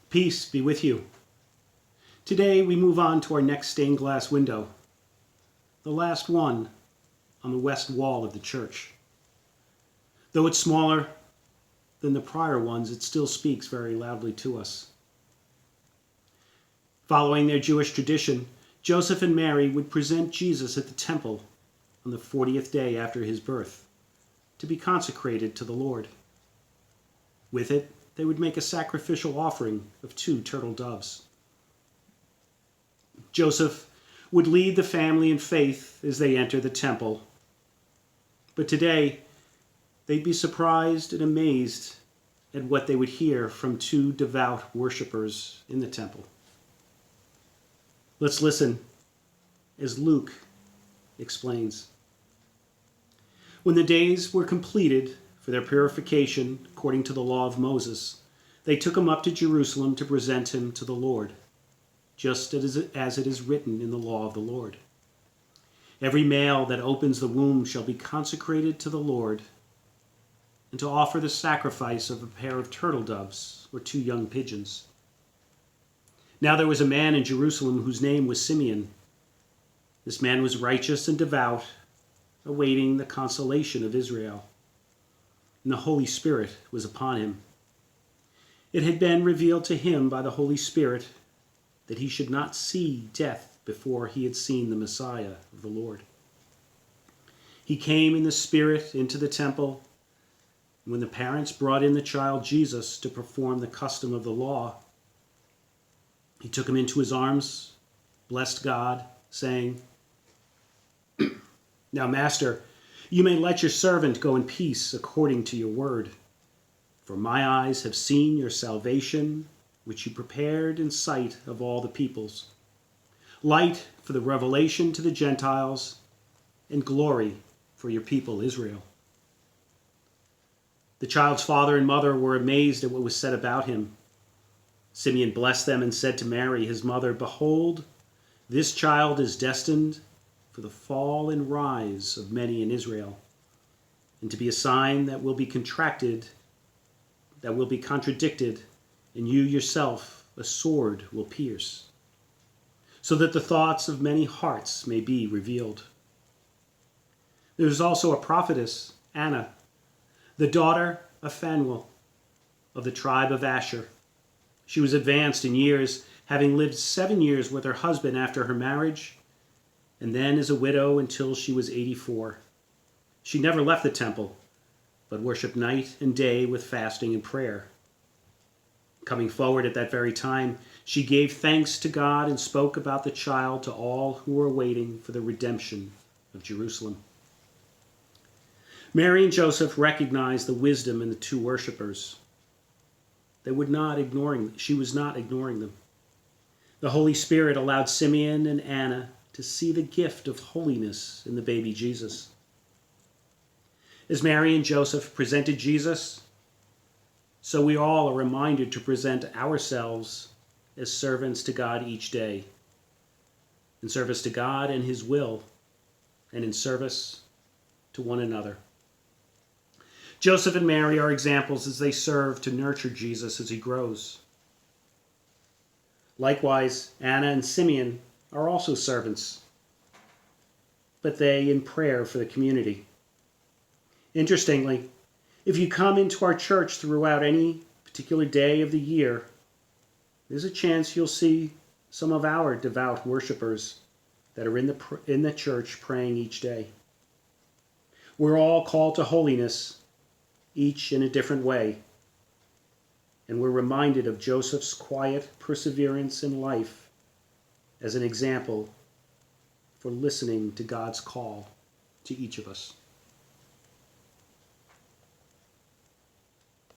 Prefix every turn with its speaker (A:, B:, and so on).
A: Peace be with you. Today we move on to our next stained glass window, the last one on the west wall of the church. Though it's smaller than the prior ones, it still speaks very loudly to us. Following their Jewish tradition, Joseph and Mary would present Jesus at the temple on the 40th day after his birth to be consecrated to the Lord. With it, they would make a sacrificial offering of 2 turtle doves. Joseph would lead the family in faith as they enter the temple. But today, they'd be surprised and amazed at what they would hear from 2 devout worshipers in the temple. Let's listen as Luke explains. When the days were completed for their purification according to the law of Moses, they took him up to Jerusalem to present him to the Lord, just as it is written in the law of the Lord. Every male that opens the womb shall be consecrated to the Lord, and to offer the sacrifice of a pair of turtle doves or 2 young pigeons. Now there was a man in Jerusalem whose name was Simeon. This man was righteous and devout, awaiting the consolation of Israel. And the Holy Spirit was upon him. It had been revealed to him by the Holy Spirit that he should not see death before he had seen the Messiah of the Lord. He came in the Spirit into the temple, and when the parents brought in the child Jesus to perform the custom of the law, he took him into his arms, blessed God, saying, "Now, Master, you may let your servant go in peace according to your word. For my eyes have seen your salvation, which you prepared in sight of all the peoples, light for the revelation to the Gentiles, and glory for your people Israel." The child's father and mother were amazed at what was said about him. Simeon blessed them and said to Mary, his mother, "Behold, this child is destined for the fall and rise of many in Israel, and to be a sign that will be contradicted, and you yourself a sword will pierce, so that the thoughts of many hearts may be revealed." There is also a prophetess, Anna, the daughter of Phanuel, of the tribe of Asher. She was advanced in years, having lived 7 years with her husband after her marriage, and then as a widow until she was 84. She never left the temple, but worshipped night and day with fasting and prayer. Coming forward at that very time, she gave thanks to God and spoke about the child to all who were waiting for the redemption of Jerusalem. Mary and Joseph recognized the wisdom in the 2 worshipers. She was not ignoring them. The Holy Spirit allowed Simeon and Anna to see the gift of holiness in the baby Jesus. As Mary and Joseph presented Jesus, so we all are reminded to present ourselves as servants to God each day, in service to God and his will, and in service to one another. Joseph and Mary are examples as they serve to nurture Jesus as he grows. Likewise, Anna and Simeon are also servants, but they in prayer for the community. Interestingly, if you come into our church throughout any particular day of the year, there's a chance you'll see some of our devout worshipers that are in the church praying each day. We're all called to holiness, each in a different way. And we're reminded of Joseph's quiet perseverance in life as an example for listening to God's call to each of us.